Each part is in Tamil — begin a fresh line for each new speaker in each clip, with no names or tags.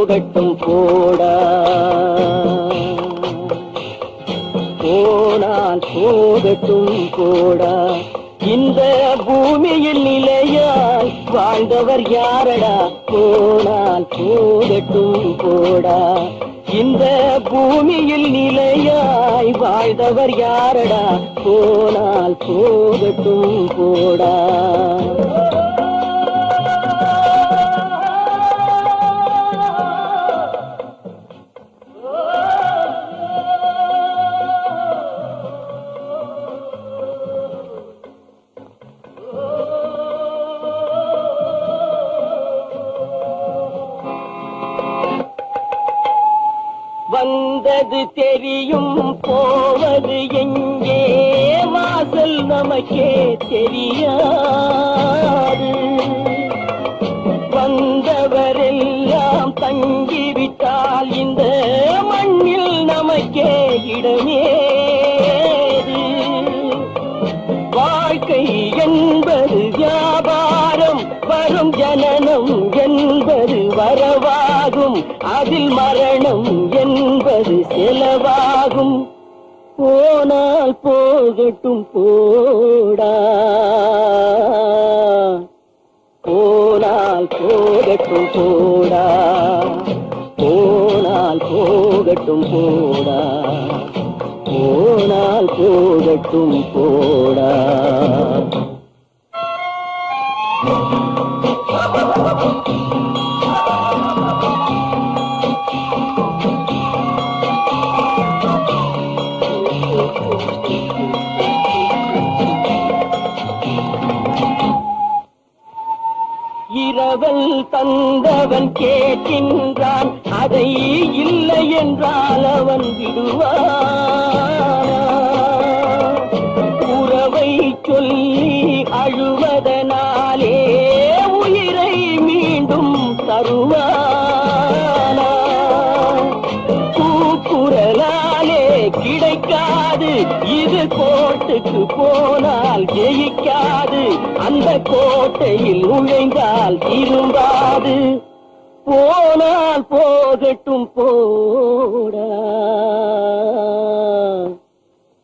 போகட்டும் போடா, போனால் போகட்டும் போடா. இந்த பூமியில் நிலையாய் வாழ்ந்தவர் யாரடா, போனால் போகட்டும் போடா. இந்த பூமியில் நிலையாய் வாழ்ந்தவர் யாரடா, போனால் போகட்டும் போடா. வந்தது தெரியும் போவது எங்கே, வாசல் நமக்கே தெரியாது. வந்தவரெல்லாம் தங்கிவிட்டால் இந்த மண்ணில் நமக்கே இடமேது. வாழ்க்கை என்பது வியாபாரம், வரும் ஜனனம் என்பது வரவாகும், அதில் மரணம் என்பது செலவாகும். போனால் போகட்டும் போடா, போனால் போகட்டும் போடா, போனால் போகட்டும் போடா, போனால் போகட்டும் போடா. இரவல் தந்தவன் கேட்கின்றான், அதை இல்லை என்றால் அவன் விடுவான். உறவை சொல்லி அழுவதனாலே உயிரை மீண்டும் தருவானா. கூக்குரலாலே கிடைக்காது, இது கோட்டுக்கு போனால் ஜெயிக்காது, அந்த கோட்டையில் நுழைந்தால் திரும்பாது. போனால் போகட்டும் போடா,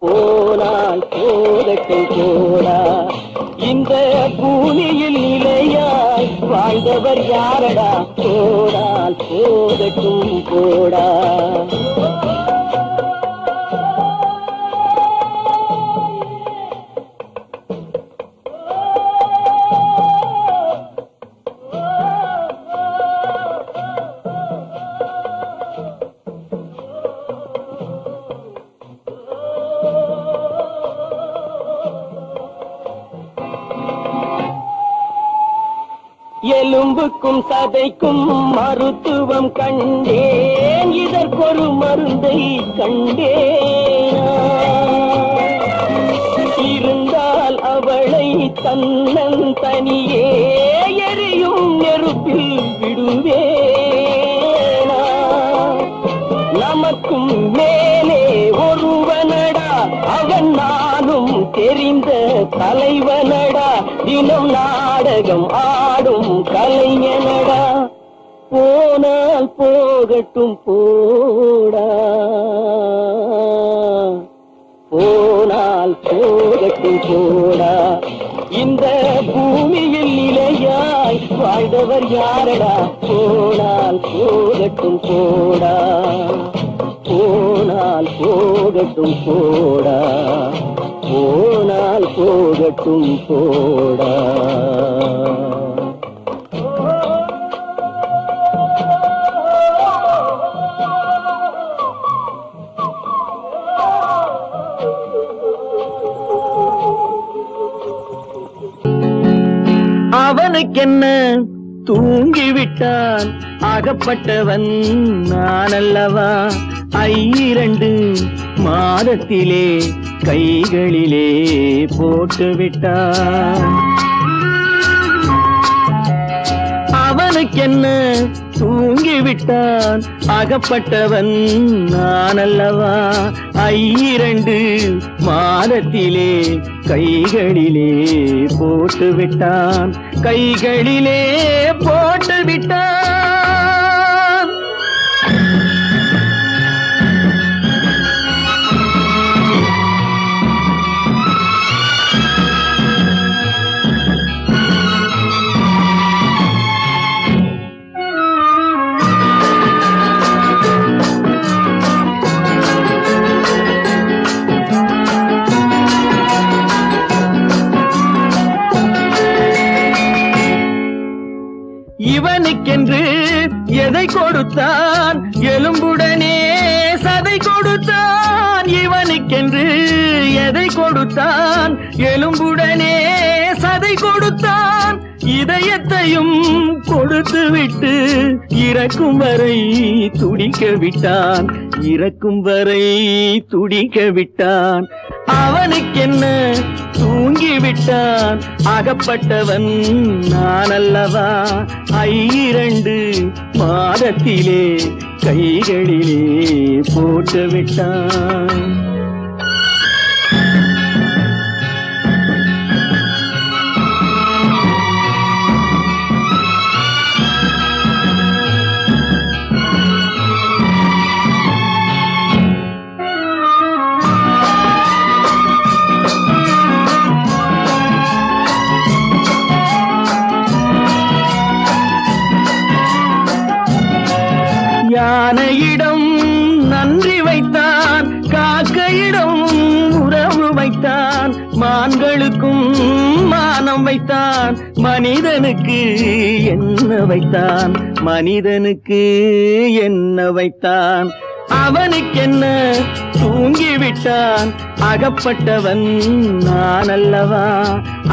போனால் போகட்டும் போடா. இந்த பூமியில் நிலையாய் வாழ்ந்தவர் யாரடா, போனால் போகட்டும் போடா. எலும்புக்கும் சதைக்கும் மருத்துவம் கண்டேன், இதற்கொரு மருந்தை கண்டேன். இருந்தால் அவளை தன்னன் தனியே எரியும் நெருப்பில் விடுவேனா. நமக்கும் மேலே ஒருவனடா, அவன் நானும் தெரிந்த தலைவனடா, தினம் நாடகம் ஆடும் கலைஞனடா. போனால் போகட்டும் போடா, போனால் போகட்டும் போடா. இந்த பூமியில் நிலையாய் வாழ்ந்தவர் யாரடா, போனால் போகட்டும் போடா, போனால் போகட்டும் போடா, போனால் போகட்டும் போடா. அவனுக்கென்ன தூங்கிவிட்டான், அகப்பட்டவன் நான் அல்லவா. 2 மாதத்திலே கைகளிலே போட்டுவிட்டான். அவனுக்கென்ன தூங்கிவிட்டான், அகப்பட்டவன் நான் அல்லவா. 2 மாதத்திலே கைகளிலே போட்டுவிட்டான், கைகளிலே போட்டுவிட்டான். கொடுத்தான் எலும்புடனே சதை கொடுத்தான் இவனுக்கென்று எதை கொடுத்தான் எலும்புடனே சதை கொடுத்தான் இதயத்தையும் கொடுத்து விட்டு இறக்கும் வரை துடிக்க விட்டான் இறக்கும் வரை துடிக்க விட்டான் அவனுக்கென்ன தூங்கிவிட்டான் அகப்பட்டவன் நான் அல்லவா 2 மாதத்திலே கைகளிலே போட்டு விட்டான் யானையிடம் நன்றி வைத்தான் காக்கையிடம் உறவு வைத்தான் மான்களுக்கும் மானம் வைத்தான் மனிதனுக்கு என்ன வைத்தான் மனிதனுக்கு என்ன வைத்தான் அவனுக்கென்ன தூங்கிவிட்டான் அகப்பட்டவன் நான் அல்லவா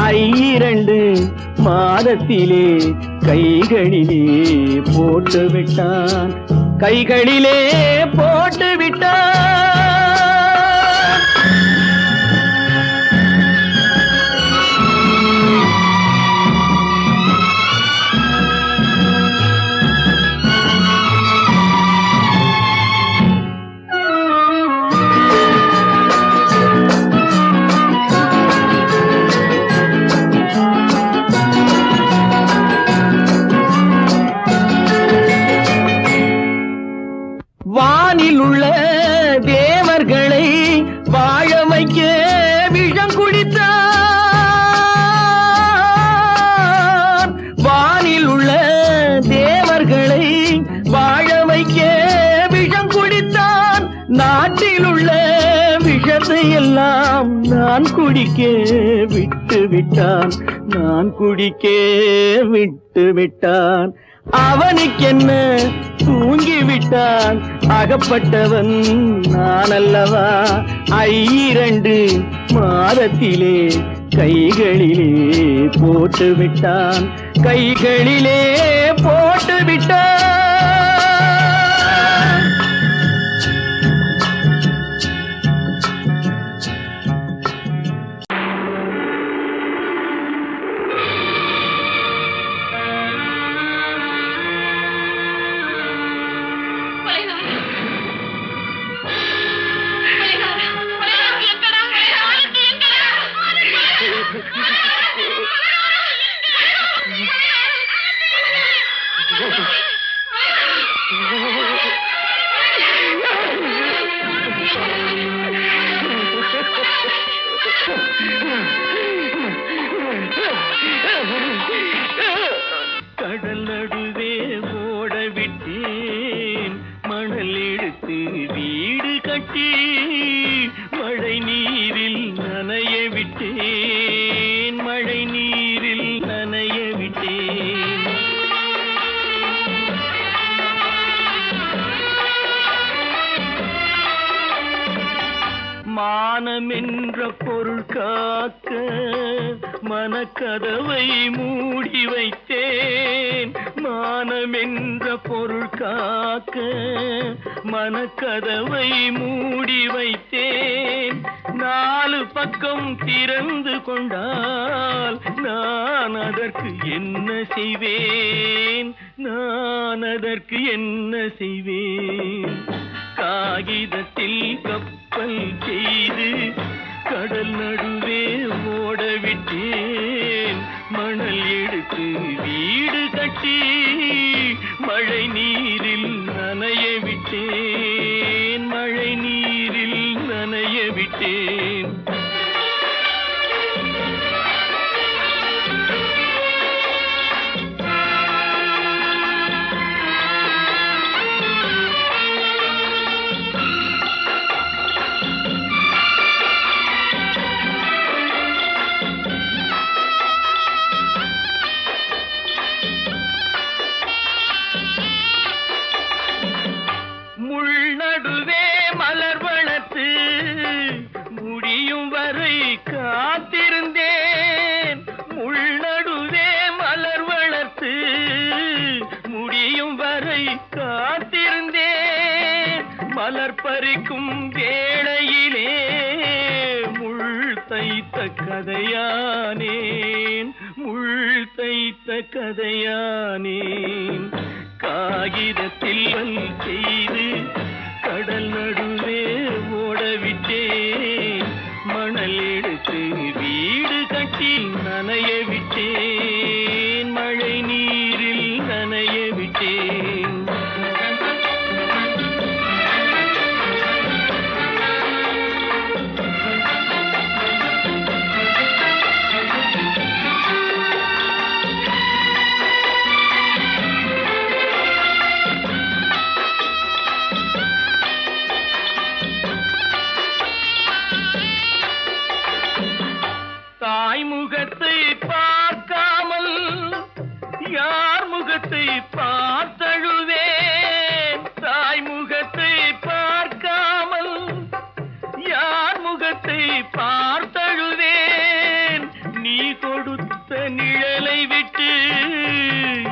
2 மாதத்திலே கைகளிலே போட்டு விட்டான் கைகளிலே போட்டு விட்டான் வானில் உள்ள தேவர்களை வாழ வைக்க விஷம் குடித்தான் வானில் உள்ள தேவர்களை வாழ வைக்க விஷம் குடித்தான் நாட்டில் உள்ள விஷத்தை எல்லாம் நான் குடிக்க விட்டு விட்டான் நான் குடிக்க விட்டு விட்டான் அவனுக்கென்ன தூங்கிவிட்டான் அகப்பட்டவன் நான் அல்லவா 2 மாதத்திலே கைகளிலே போட்டு விட்டான் கைகளிலே போட்டு விட்டான் கடல் நடுவே ஓட விட்டேன் மணல் எடுத்து வீடு கட்டி மழை நீரில் நனைய விட்டேன் மழை நீரில் நனைய விட்டேன் மானம் என்ற பொருள் காக்க மனக்கதவை மூடி வைத்தேன் மானம் என்ற பொருள் காக்க மனக்கதவை மூடி வைத்தேன் 4 பக்கம் திறந்து கொண்டால் நான் அதற்கு என்ன செய்வேன் நான் அதற்கு என்ன செய்வேன் காகிதத்தில் கப்பல் செய்து கடல் நடுவே ஓட விட்டேன் மணல் எடுத்து வீடு கட்டி மழை நீரில் நனைய விட்டேன் மழை நீரில் நனைய விட்டேன் மலர் பறிக்கும் வேளையிலே முள் தைத்த கதையானேன், முள் தைத்த கதையானேன். காகிதத்தில் செய்து கடல் நடுவே ஓடவிட்டேன், மணல் எடுத்து வீடு கட்டி நனைய விட்டேன், மழை நீரில் நனைய விட்டேன். முகத்தை பார்க்காமல் யார் முகத்தை பார்த்தழுவேன், தாய் முகத்தை பார்க்காமல் யார் முகத்தை பார்த்தழுவேன். நீ கொடுத்த நிழலை விட்டு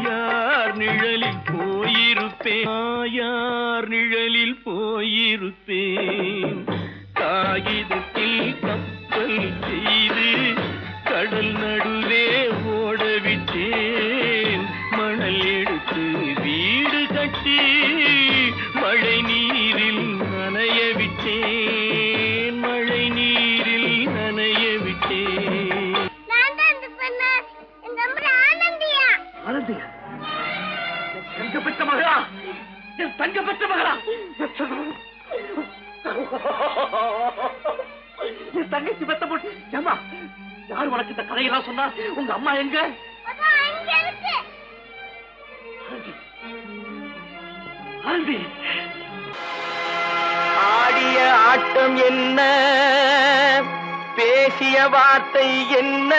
யார் நிழலில் போயிருப்பேன், யார் நிழலில் போயிருப்பேன். காகிதத்தில் கப்பல் செய்து கடல் நடுவே ஓடவிட்டேன், மணல் எடுத்து வீடு கட்டி மழை நீரில் நனைய விட்டேன், மழை நீரில் நனைய விட்டேன்.
ஆனந்தியா, தங்க பெற்ற மகளா, என் தங்க பெற்ற மகளா, என் தங்கச்சி பெத்த போட்டு. ஏமா, யார் உனக்கு இந்த கதையெல்லாம் சொன்னா? உங்க அம்மா எங்க?
ஆடிய ஆட்டம் என்ன, பேசிய வார்த்தை என்ன,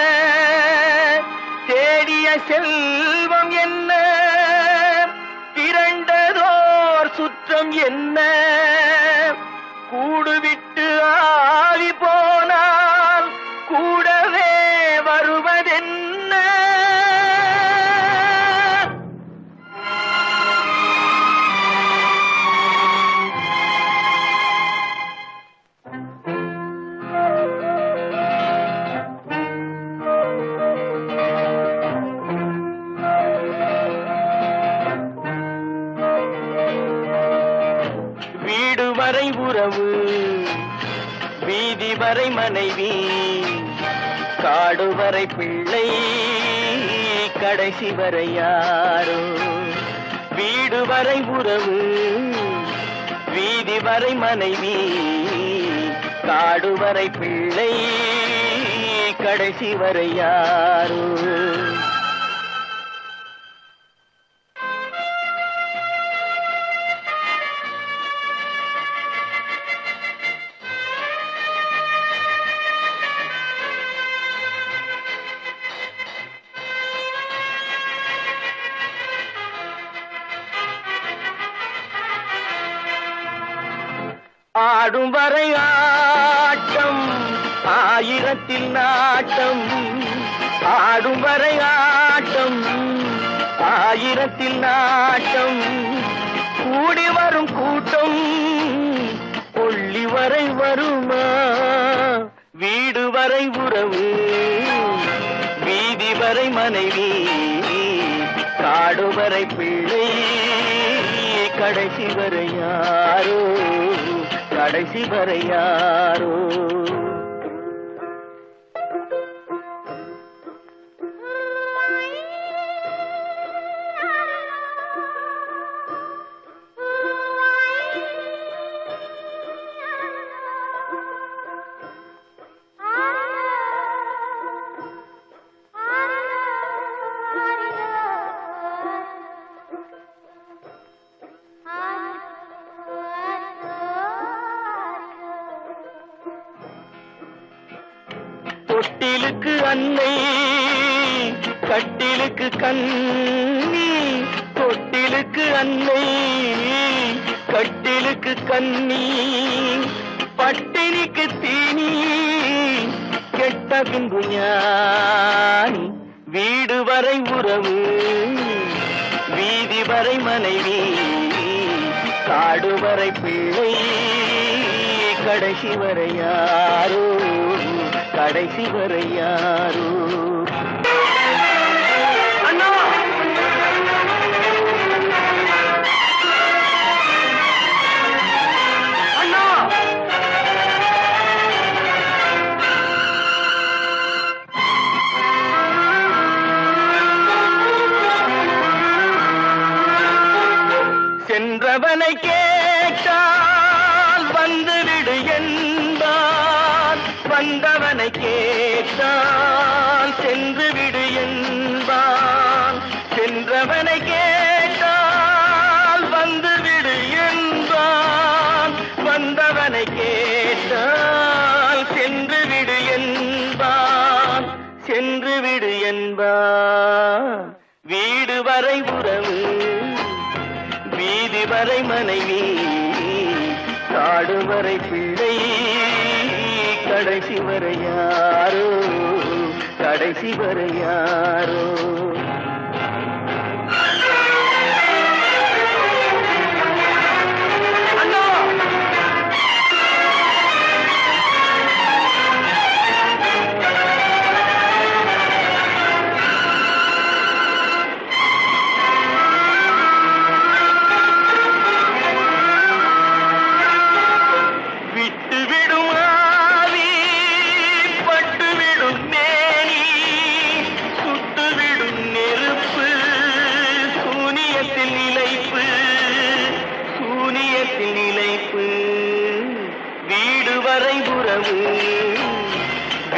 தேடிய செல்வம் என்ன, திரண்டதோர் சுற்றம் என்ன, கூடுவிட்டு ஆவி போனால் கூடவே வருவதென்ன. வீடு வரை உறவு, வீதி வரை மனைவி, காடு வரை பிள்ளை, கடைசி வரை யாரோ. வீடு வரை உறவு, வீதி வரை மனைவி, காடு வரை பிள்ளை, கடைசி வரை யாரோ. ஆடும் வரை ஆட்டம், ஆயிரத்தில் நாட்டம், ஆடும் வரை ஆட்டம், ஆயிரத்தில் நாட்டம், கூடி வரும் கூட்டம் கொள்ளி வரை வருமா. வீடு வரை உறவு, வீதி வரை மனைவி, காடு வரை பிள்ளை, கடைசி வரை யாரோ, கடைசி வரை யாரோ. தொட்டிலுக்கு அன்னை, கட்டிலுக்கு கண்ணி, தொட்டிலுக்கு அன்னை, கட்டிலுக்கு கண்ணி, பட்டினிக்கு தீனி, கெட்ட பின்பு ஞானி. வீடு வரை உறவு, வீதி வரை மனைவி, காடுவரை பிள்ளை கடைசி வரை யாரோ, கடைசி வரை யாரோ.
அண்ணா அண்ணா
சென்றவனை கேட்டால் வந்துவிடு என்பான், வந்தவனை கேட்டால் சென்று விடு என்பான். சென்றவனை கேட்டால் வந்துவிடு என்பான், வந்தவனை கேட்டால் சென்று விடு என்பான், சென்று விடு என்பான். வீடு வரை உறவு, வீதி வரை மனைவி, காடு வரை பிள்ளை கடைசி வரை யாரோ, கடைசி வரை யாரோ.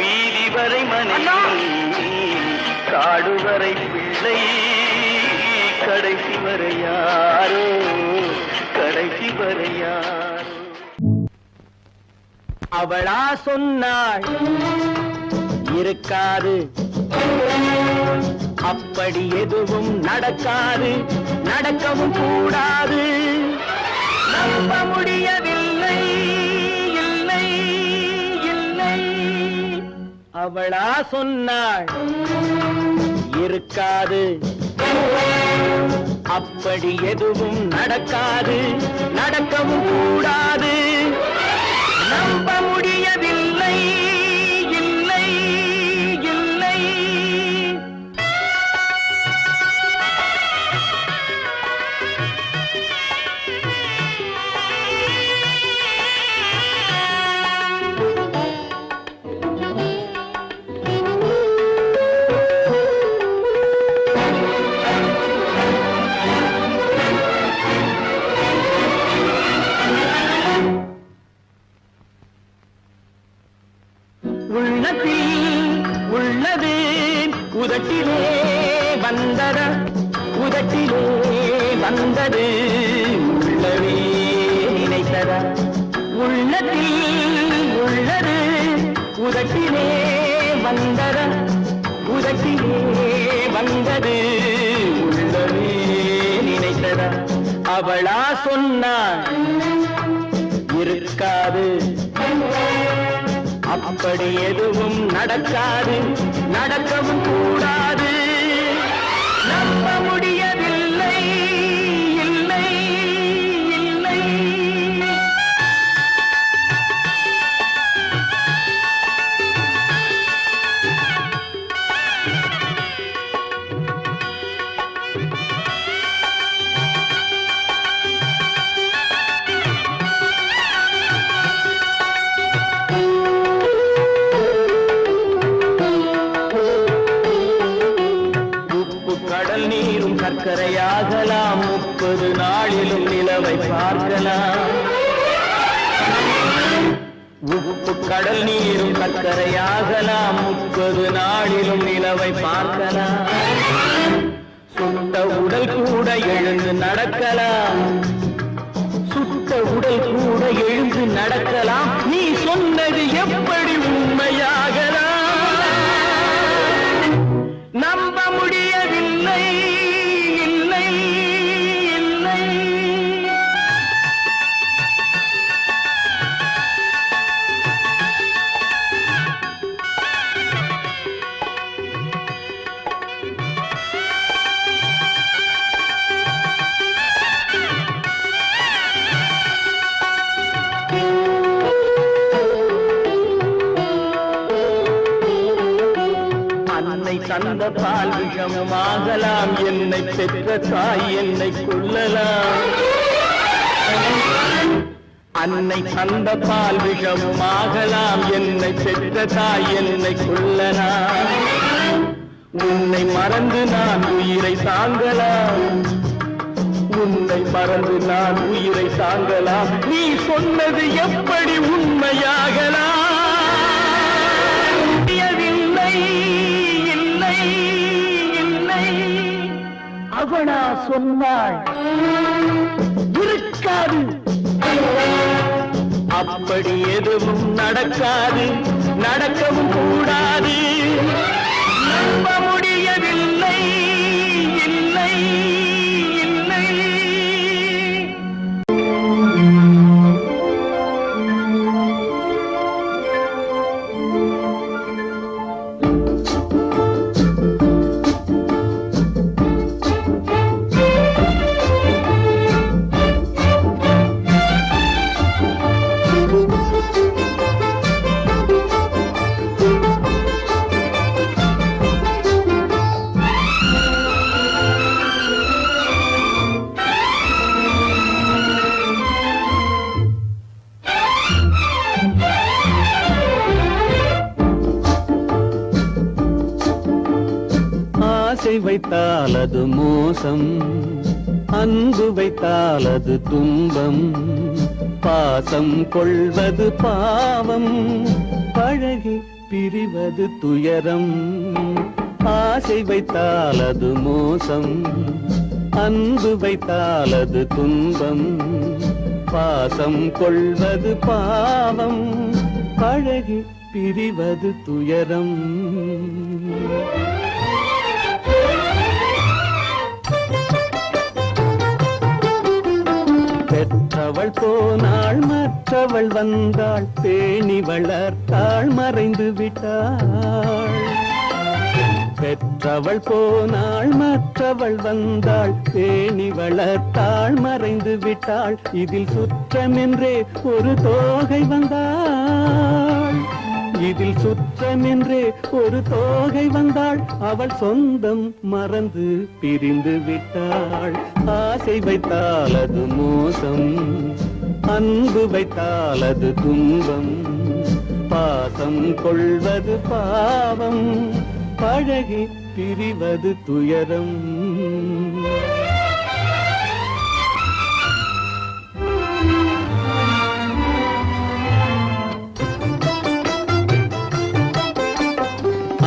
வீதி வரை மனைவி, காடு வரை பிள்ளை கடைசி வரை யாரோ, கடைசி வரை யாரோ. அவளா சொன்னாள் இருக்காது, அப்படி எதுவும் நடக்காது, நடக்கவும் கூடாது. நம்ப முடியவில்லை, இல்லை இல்லை. அவளா சொன்னாள் இருக்காது, அப்படி எதுவும் நடக்காது, நடக்கவும் கூடாது. நம்ப முடியவில்லை, இல்லை இல்லை. உள்ளது உதட்டிலே வந்ததா, உதட்டிலே வந்தது உள்ளவே நினைத்ததா. உள்ளத்தில் உள்ளது உதட்டிலே வந்ததா, உதட்டிலே வந்தது உள்ளவே நினைத்ததா. அவளா சொன்னாள் இருக்காது, அப்படி எதுவும் நடக்காது, நடக்கவும் கூடாது. நம்ப முடியவில்லை, இல்லை இல்லை. சர்க்கரையாகலாம், 30 நாளிலும் நிலவை பார்க்கலாம். உப்பு கடல் நீரும் சர்க்கரையாகலாம், 30 நாளிலும் நிலவை பார்க்கலாம். சுட்ட உடல் கூட எழுந்து நடக்கலாம், சுட்ட உடல் கூட எழுந்து நடக்கலாம். நீ சொன்னது எப்படி உண்மையாகலாம்? நம்ப முடியவில்லை, இல்லை இல்லை. தந்த பால் விஷமும் ஆகலாம், என்னை பெற்ற தாய் என்னை கொல்லலாம். அன்னை தந்த பால் விஷமும் ஆகலாம், என்னை பெற்ற தாய் என்னை கொல்லலாம். உன்னை மறந்து நான் உயிரை தாங்கலாம், உன்னை மறந்து நான் உயிரை தாங்கலாம். நீ சொன்னது எப்படி உண்மையாகலாம்? இல்லை இல்லை இல்லை அவனா சொன்னாள் இருக்காது. அப்படி எதுவும் நடக்காது, நடக்கவும் கூடாது. நம்ப முடியவில்லை. இல்லை இல்லை ஆசை வைத்தால் அது மோசம், அன்பு வைத்தால் அது துன்பம். பாசம் கொள்வது பாவம், பழகி பிரிவது துயரம். ஆசை வைத்தால் அது மோசம், அன்பு வைத்தால் அது துன்பம். பாசம் கொள்வது பாவம், பழகி பிரிவது துயரம். பெற்றவள் போனாள், மற்றவள் வந்தாள், பேணி வளர்த்தாள், மறைந்து விட்டாள். பெற்றவள் போனாள், மற்றவள் வந்தாள், பேணி வளர்த்தாள், மறைந்து விட்டாள். இதில் சுற்றமென்றே ஒரு தோகை வந்தாள், இதில் சுற்றமென்றே ஒரு தோகை வந்தாள். அவள் சொந்தம் மறந்து பிரிந்து விட்டாள். ஆசை வைத்தால் அது மோசம், அன்பு வைத்தால் அது துன்பம். பாசம் கொள்வது பாவம், பழகி பிரிவது துயரம்.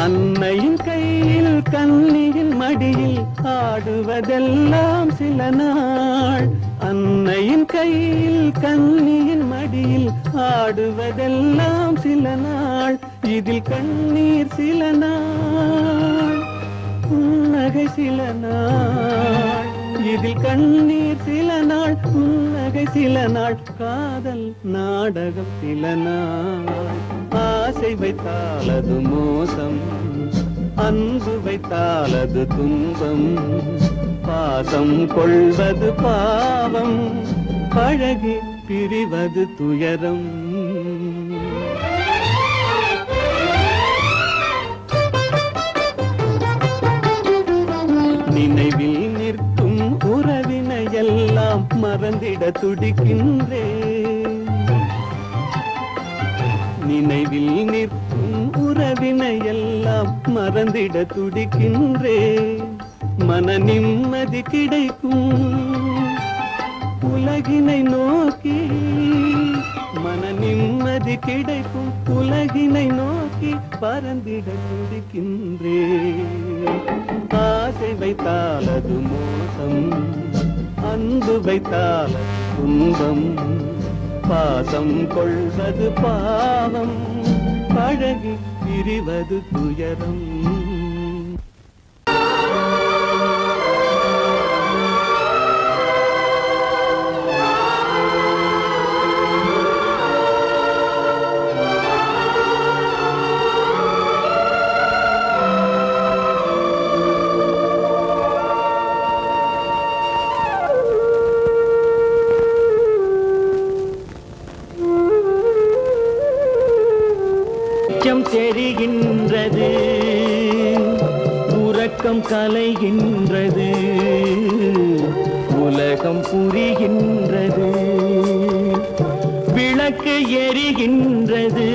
அன்னையின் கையில் கன்னியின் மடியில் ஆடுவதெல்லாம் சில நாள். அன்னையின் கையில் கன்னியின் மடியில் ஆடுவதெல்லாம் சில நாள். இதில் கண்ணீர் சில நாள், புன்னகை சில நாள். இதில் கண்ணீர் சில நாள், புன்னகை சில நாள். காதல் நாடகம் சில நாள். ஆசை வைத்தால் அது மோசம், அன்பு வைத்தால் அது துன்பம். பாசம் கொள்வது பாவம், பழகி பிரிவது துயரம். நினைவில் நிற்கும் உறவினையெல்லாம் மறந்திட துடிக்கின்றேன். நினைவில் நிற்கும் உறவினையெல்லாம் மறந்திட துடிக்கின்றேன். மன நிம்மதி கிடைக்கும் உலகினை நோக்கி, மன நிம்மதி கிடைக்கும் உலகினை நோக்கி பறந்திட துடிக்கின்றேன். ஆசை வைத்தால் அது மோசம், அன்பு வைத்தால் துன்பம். பாசம் கொள்வது பாவம், பழகி பிரிவது துயரம். தெரிகின்றது உறக்கம் கலைகின்றது, உலகம் புரிகின்றது. விளக்கு எரிகின்றது,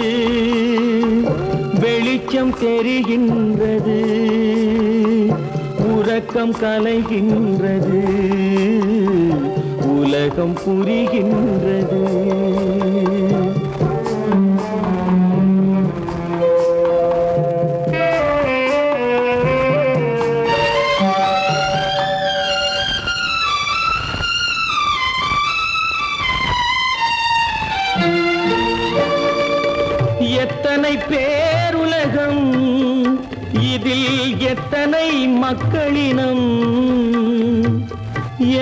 வெளிச்சம் தெரிகின்றது. உறக்கம் கலைகின்றது, உலகம் புரிகின்றது. எத்தனை பேருலகம், இதில் எத்தனை மக்களினம்.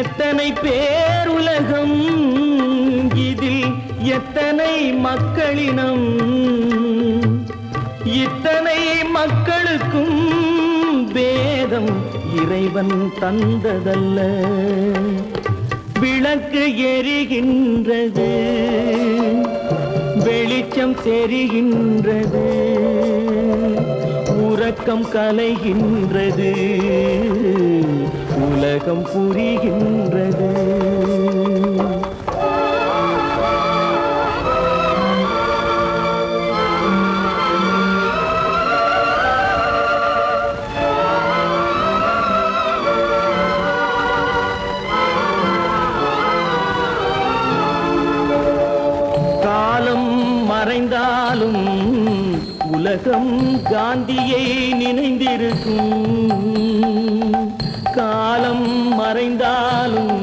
எத்தனை பேருலகம், இதில் எத்தனை மக்களினம். இத்தனை மக்களுக்கும் வேதம் இறைவன் தந்ததல்ல. விளக்கு எரிகின்றது, வெளிச்சம் தெரிகின்றது. உறக்கம் கலைகின்றது, உலகம் புரிகின்றது. மறைந்தாலும் உலகம் காந்தியை நினைந்திருக்கும். காலம் மறைந்தாலும்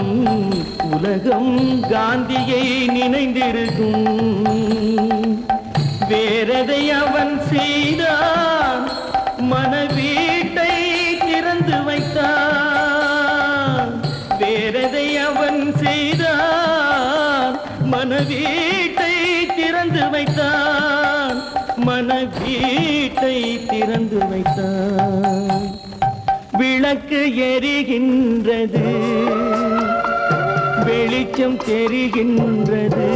உலகம் காந்தியை நினைந்திருக்கும். வேறெதை அவன் செய்தான், மனவீட்டை திறந்து வைத்தான். வேறெதை அவன் செய்தான், மனவீட்டை திறந்து வைத்தான். மனவீட்டை திறந்து வைத்தான். விளக்கு எரிகின்றது, வெளிச்சம் தெரிகின்றது.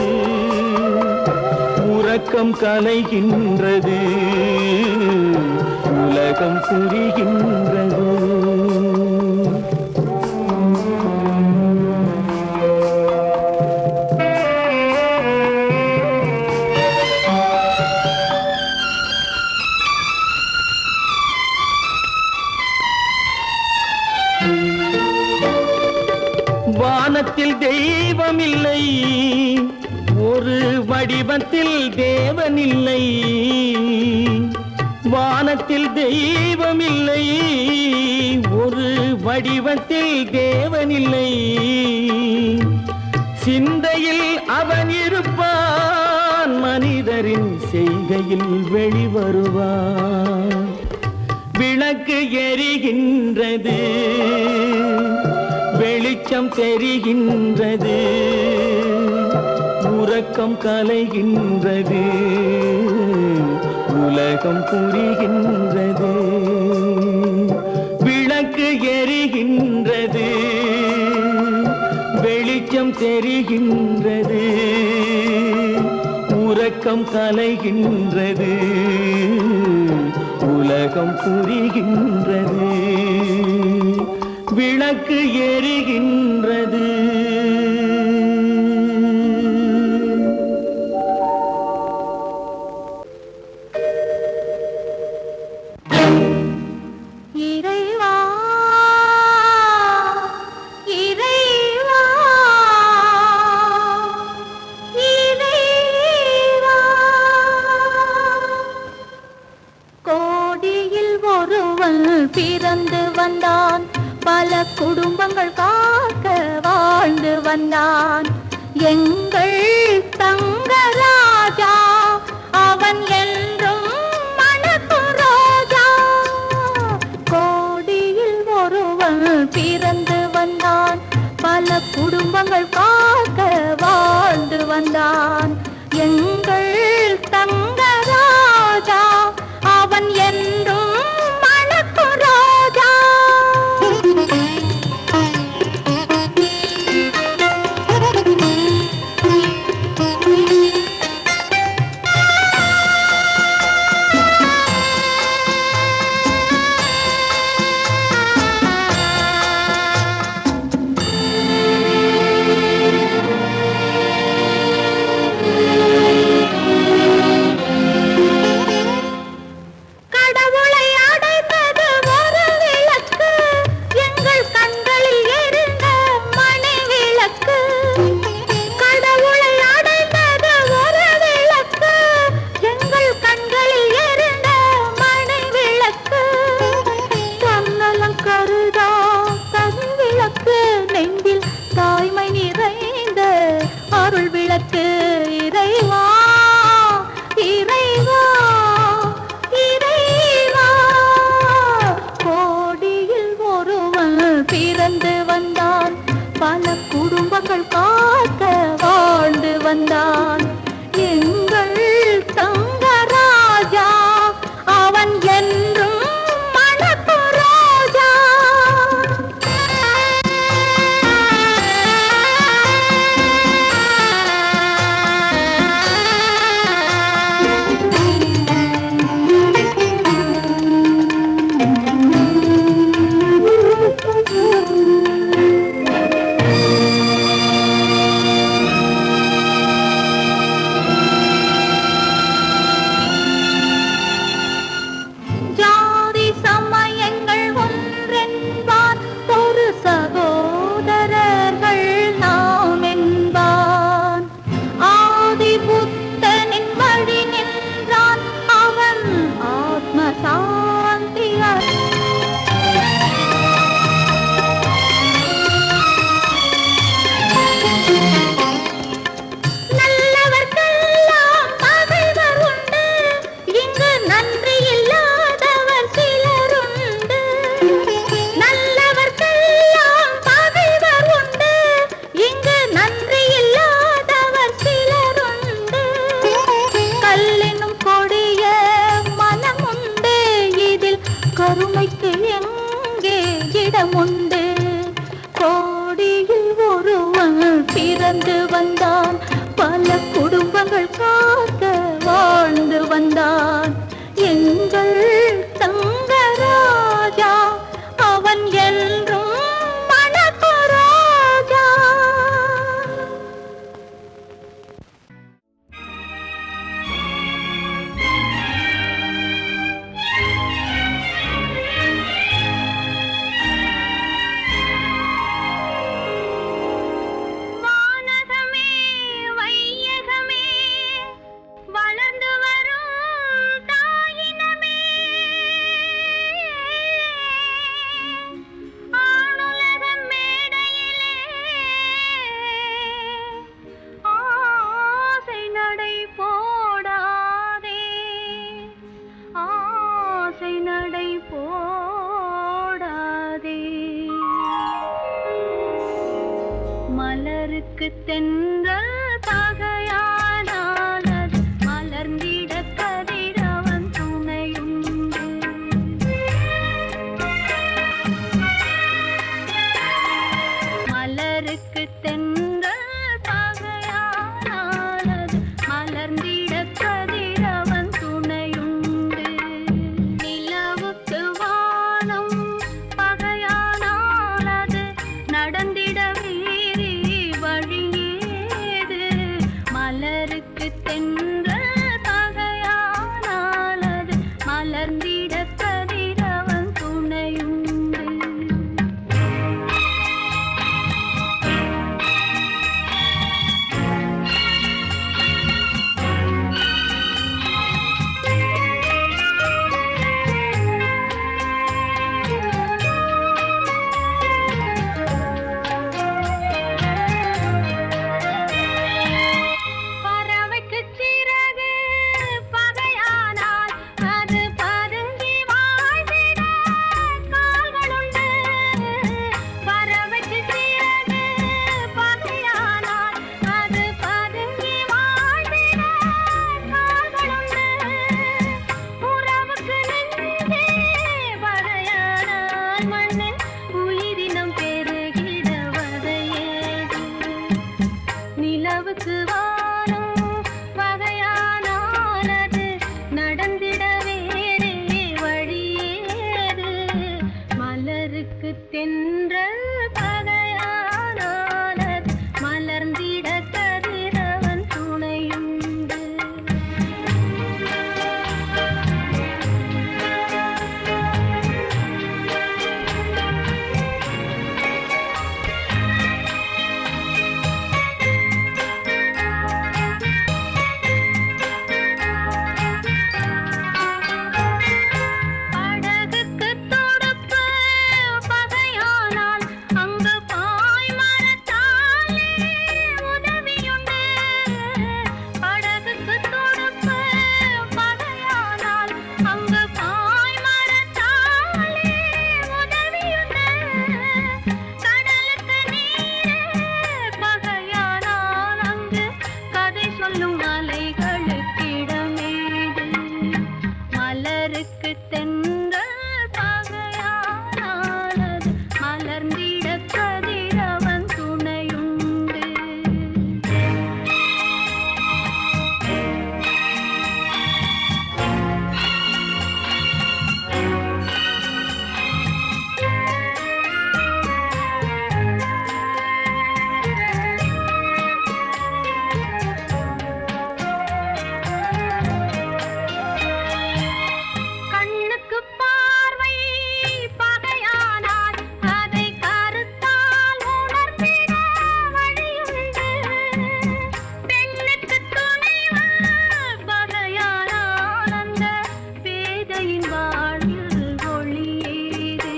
உறக்கம் கலைகின்றது, உலகம் புரிகின்றது. வானத்தில் தெய்வமில்லை, ஒரு வடிவத்தில் தேவனில்லை. வானத்தில் தெய்வமில்லை, ஒரு வடிவத்தில் தேவனில்லை. சிந்தையில் அவன் இருப்பான், மனிதரின் செய்கையில் வெளிவருவான். விளக்கு எரிகின்றது, வெளிச்சம் தெரிகின்றது. உறக்கம் கலைகின்றது, உலகம் புரிகின்றது. விளக்கு எரிகின்றது, வெளிச்சம் தெரிகின்றது. உறக்கம் கலைகின்றது, உலகம் புரிகின்றது. விளக்கு எரிகின்றது.
இறைவா இறைவா இறைவா, கோடியில் ஒருவன் பிறந்து வந்தான், பல குடும்பங்கள் காக்க வாழ்ந்து வந்தான். எங்கள் தங்கராஜா அவன் என்றும் மணக்கும் ரோஜா. கோடியில் ஒருவன் பிறந்து வந்தான், பல குடும்பங்கள் காக்க வாழ்ந்து வந்தான். எங்கள் தங்கராஜா அவன் என்றும் மணக்கும் ரோஜா. மலருக்கு தென்றல் பகையானால் அது மலர்ந்திட கதிரவன் துணையுண்டு. மலருக்கு தென்றல் பகையானால் அது மலர்ந்திட கதிரவன் துணையுண்டு. நிலவுக்கு வானம் பகையானால் அது நடந்திட வேறே வழியேது. மலருக்கு தென்றல் பகையானால் அது மலர்ந்திட கதிரவன் துணையுண்டு. பறவைக்கு சிறகு பகையானால் அது பதுங்கி வாழ்ந்திட கால்களுண்டு. பறவைக்கு சிறகு பகையானால் அது பதுங்கி வாழ்ந்திட கால்களுண்டு. உறவுக்கு நெஞ்சே பகையானால் மண்ணில் உயிரினம் பெருகிட வதையேது. நிலவுக்கு வானம் பகையானால் அது நடந்திட வேறே வழியேது. மலருக்கு தென்றல் பகையானால் அது மலர்ந்திட கதிரவன் துணையுண்டு. படகுக்கு துடுப்பு பகையானால் அங்கு பாய்மரத்தாலே உதவியுண்டு. படகுக்கு துடுப்பு பகையானால் அங்கு பாய்மரத்தாலே உதவியுண்டு. கடலுக்கு நீரே பகையானால் அங்கு கதை சொல்லும் அலைகளுக்கிடமேது. மலருக்கு தென்றல் பகையானால் அது மலர்ந்திட கதிரவன் துணையுண்டு. கண்ணுக்கு பார்வை பகையானால் அதை கருத்தால் உணர்ந்திட வழியுண்டு. பெண்ணுக்கு துணைவன் பகையானால் அந்த பேதையின் வாழ்வில் ஒளியேது.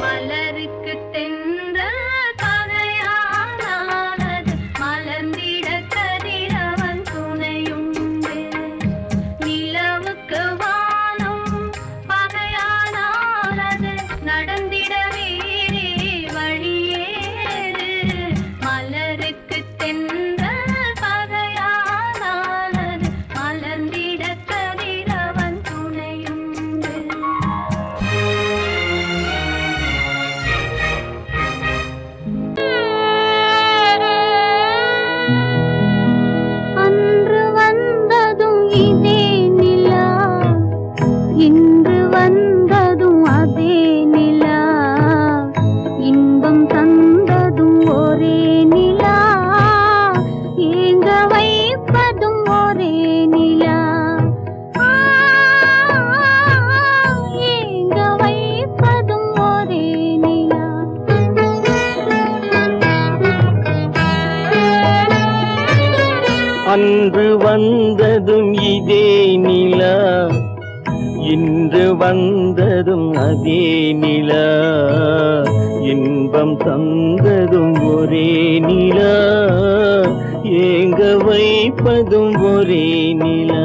மலருக்கு தென்றல் பகையானால் அது மலர்ந்திட கதிரவன் துணையுண்டு. நிலவுக்கு வானம் பகையானால் அது நடந்திட வேறே வழியேது. மலருக்கு தென்றல் பகையானால் அது மலர்ந்திட கதிரவன் துணையுண்டு. அன்று வந்ததும் இதே நிலா, இன்று வந்ததும் அதே நிலா. இன்பம் தந்ததும் ஒரே நிலா, ஏங்க வைப்பதும் ஒரே நிலா. ஏங்க வைப்பதும் ஒரே நிலா.
அன்று வந்ததும் இதே நிலா, இன்று வந்ததும் அதே நிலா. இன்பம் தந்ததும் ஒரே நிலா, ஏங்க வைப்பதும் ஒரே நிலா.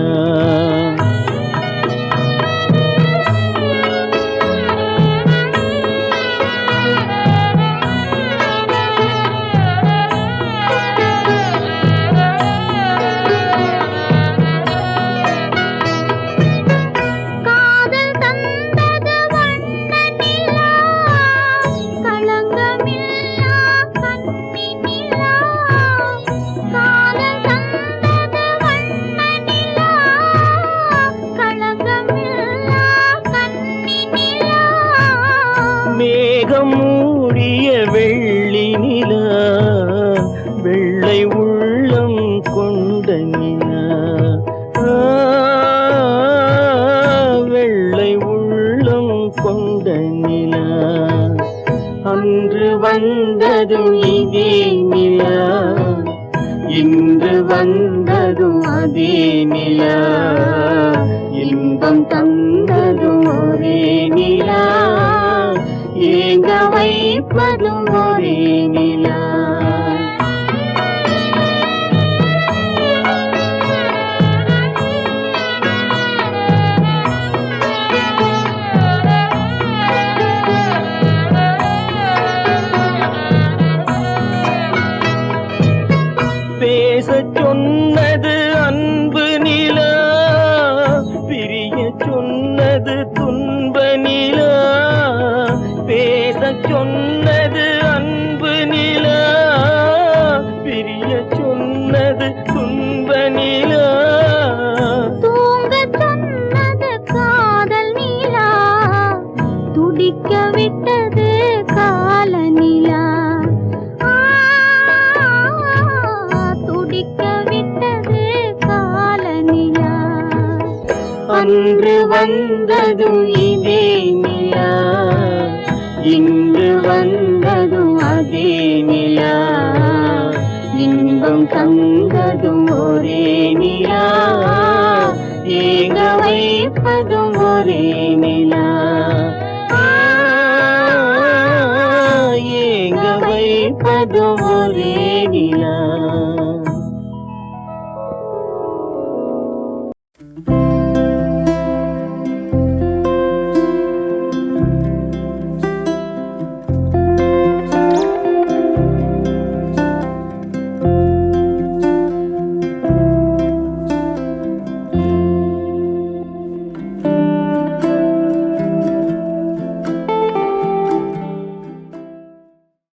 நிலா இன்று வந்ததும் அதே நிலா இன்பம் தந்ததும் ஒரே நிலா ஏங்க வைப்பதும் ஒரே நிலா பேசச் சொன்னது அன்பு நிலா பிரிய சொன்னது துன்ப நிலா பேசச் சொன்னது அன்பு நிலா பிரிய சொன்னது துன்ப நிலா
தூங்கச் சொன்னது காதல் நிலா துடிக்க விட்டது கால நிலா துடிக்க விட்டது கால நிலா
அன்று வந்ததும் இதே நிலா இன்று வந்ததும் அதே நிலா இன்பம் தந்ததும் ஒரே நிலா ஏங்க வைப்பதும் ஒரே நிலா ஏங்க வைப்பதும் ஒரே நிலா